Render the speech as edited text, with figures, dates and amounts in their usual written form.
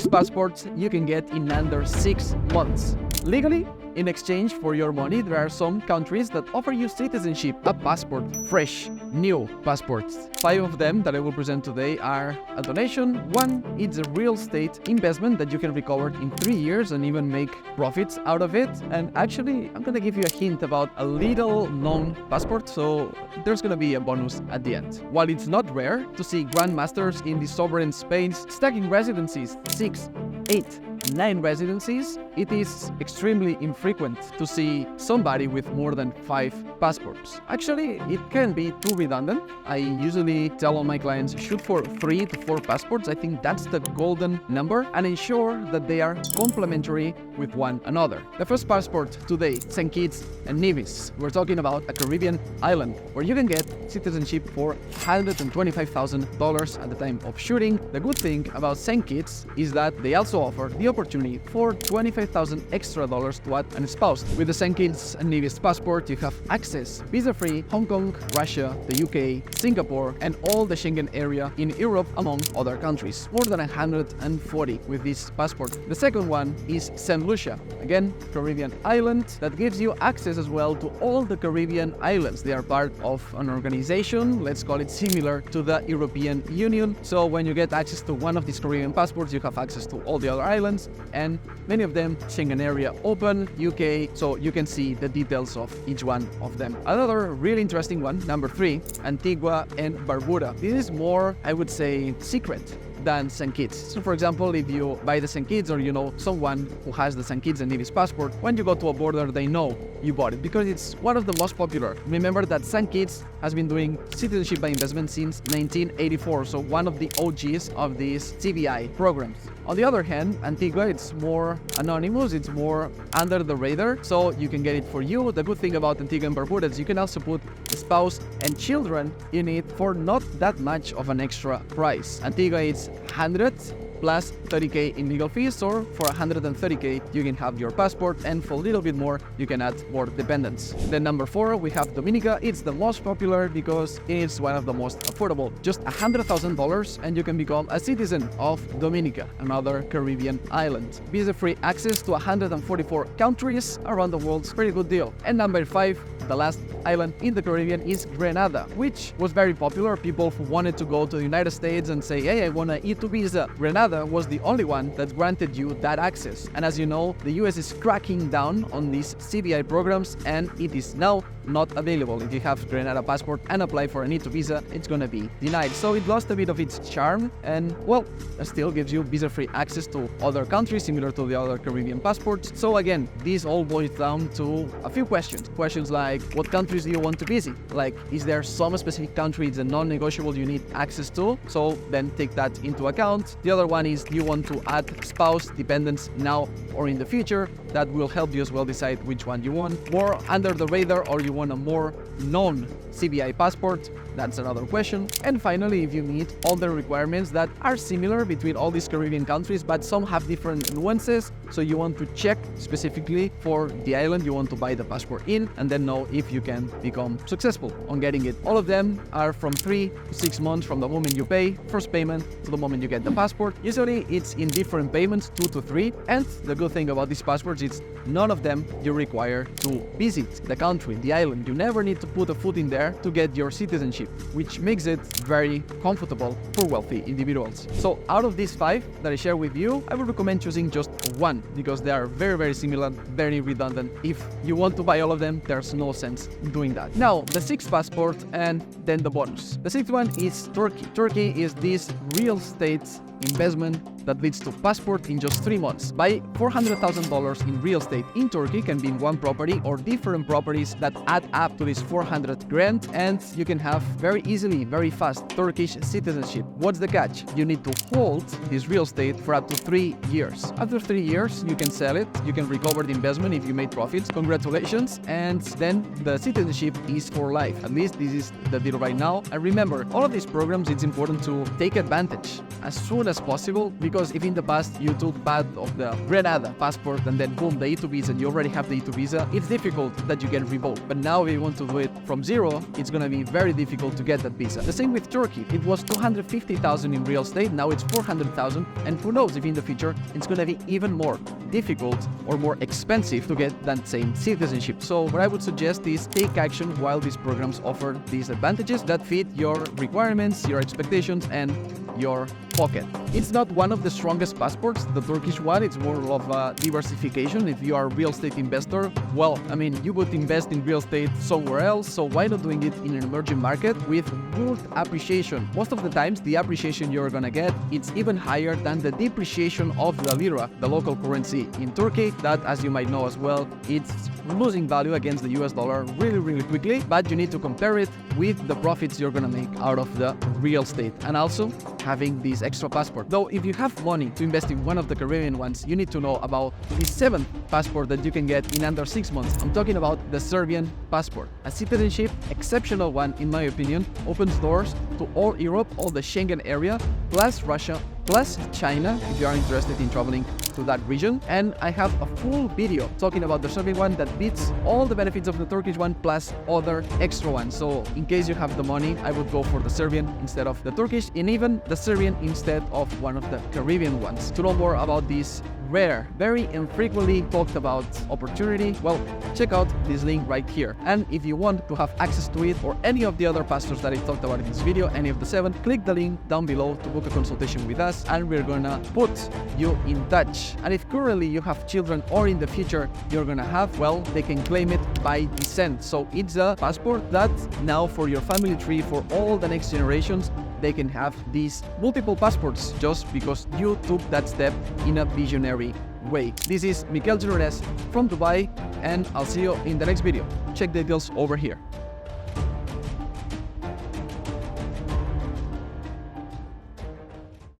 6 passports you can get in under 6 months. Legally, in exchange for your money, there are some countries that offer you citizenship, a passport, fresh, new passports. 5 of them that I will present today are a donation. 1, it's a real estate investment that you can recover in 3 years and even make profits out of it. And actually, I'm gonna give you a hint about a little known passport, so there's gonna be a bonus at the end. While it's not rare to see grandmasters in the sovereign Spain's stacking residencies, 6, 8, 9 residencies, it is extremely infrequent to see somebody with more than 5 passports. Actually, it can be too redundant. I usually tell all my clients, shoot for 3 to 4 passports. I think that's the golden number, and ensure that they are complementary with one another. The first passport today, St. Kitts and Nevis. We're talking about a Caribbean island where you can get citizenship for $125,000 at the time of shooting. The good thing about St. Kitts is that they also offer the opportunity for $25,000 extra to add a spouse. With the St. Kitts and Nevis passport, you have access visa-free Hong Kong, Russia, the UK, Singapore, and all the Schengen area in Europe, among other countries. More than 140 with this passport. The second one is St. Lucia, again, Caribbean island that gives you access as well to all the Caribbean islands. They are part of an organization, let's call it similar to the European Union. So when you get access to one of these Caribbean passports, you have access to all the other islands, and many of them Schengen area open, UK, so you can see the details of each one of them. Another really interesting one, number 3, Antigua and Barbuda. This is more, I would say, secret than St. Kitts. So for example, if you buy the St. Kitts, or you know someone who has the St. Kitts and Nevis passport, when you go to a border, they know you bought it because it's one of the most popular. Remember that St. Kitts has been doing citizenship by investment since 1984, so one of the OGs of these CBI programs. On the other hand, Antigua, it's more anonymous, it's more under the radar, so you can get it for you. The good thing about Antigua and Barbuda is you can also put a spouse and children in it for not that much of an extra price. Antigua is 100 plus 30k in legal fees, or for 130k you can have your passport, and for a little bit more you can add more dependents. Then number 4, we have Dominica. It's the most popular because it's one of the most affordable. Just $100,000 and you can become a citizen of Dominica, another Caribbean island. Visa-free access to 144 countries around the world. Pretty good deal. And number 5, the last island in the Caribbean, is Grenada, which was very popular. People who wanted to go to the United States and say, hey, I want an E2 visa. Grenada was the only one that granted you that access. And as you know, the US is cracking down on these CBI programs, and it is now not available. If you have Grenada passport and apply for an E2 visa, it's gonna be denied. So it lost a bit of its charm, and well, it still gives you visa-free access to other countries similar to the other Caribbean passports. So again, this all boils down to a few questions. Questions like, what countries do you want to visit? Like, is there some specific country it's a non-negotiable you need access to? So then take that into account. The other one is, do you want to add spouse dependents now or in the future? That will help you as well decide which one you want. More under the radar, or you want a more known CBI passport? That's another question. And finally, if you meet all the requirements that are similar between all these Caribbean countries, but some have different nuances, so you want to check specifically for the island you want to buy the passport in, and then know if you can become successful on getting it. All of them are from 3 to 6 months from the moment you pay first payment to the moment you get the passport. Usually it's in different payments, 2 to 3, and the good thing about these passports is none of them you require to visit the country, the island. You never need to put a foot in there to get your citizenship, which makes it very comfortable for wealthy individuals. So out of these 5 that I share with you, I would recommend choosing just one, because they are very, very similar, very redundant. If you want to buy all of them, there's no sense doing that. Now, the 6th passport, and then the bonus. The 6th one is Turkey. Turkey is this real estate investment that leads to passport in just 3 months. Buy $400,000 in real estate in Turkey, can be in one property or different properties that add up to this 400 grand, and you can have very easily, very fast Turkish citizenship. What's the catch? You need to hold this real estate for up to 3 years. After 3 years, you can sell it, you can recover the investment if you made profits. Congratulations. And then the citizenship is for life. At least this is the deal right now. And remember, all of these programs, it's important to take advantage as soon as possible, Because if in the past you took part of the Grenada passport and then boom, the E2 visa, and you already have the E2 visa, it's difficult that you get revoked. But now if you want to do it from zero, it's gonna be very difficult to get that visa. The same with Turkey. It was 250,000 in real estate, now it's 400,000, and who knows if in the future it's gonna be even more difficult or more expensive to get that same citizenship. So what I would suggest is take action while these programs offer these advantages that fit your requirements, your expectations, and your pocket. It's not one of the strongest passports, the Turkish one. It's more of a diversification. If you are a real estate investor, well, I mean, you would invest in real estate somewhere else, so why not doing it in an emerging market with good appreciation? Most of the times, the appreciation you're gonna get, it's even higher than the depreciation of the lira, the local currency in Turkey, that, as you might know as well, it's losing value against the US dollar really quickly, but you need to compare it with the profits you're gonna make out of the real estate, and also having this extra passport. Though if you have money to invest in one of the Caribbean ones, you need to know about the 7th passport that you can get in under 6 months. I'm talking about the Serbian passport. A citizenship, exceptional one in my opinion, opens doors to all Europe, all the Schengen area, plus Russia, plus China, if you are interested in traveling to that region. And I have a full video talking about the Serbian one that beats all the benefits of the Turkish one plus other extra ones. So in case you have the money, I would go for the Serbian instead of the Turkish, and even the Serbian instead of one of the Caribbean ones. To know more about this rare, very infrequently talked about opportunity, well, check out this link right here. And if you want to have access to it or any of the other pastors that I talked about in this video, any of the 7, click the link down below to book a consultation with us, and we're gonna put you in touch. And if currently you have children or in the future you're gonna have, well, they can claim it by descent. So it's a passport that now for your family tree, for all the next generations, they can have these multiple passports just because you took that step in a visionary way. This is Miquel Gironès from Dubai, and I'll see you in the next video. Check the details over here.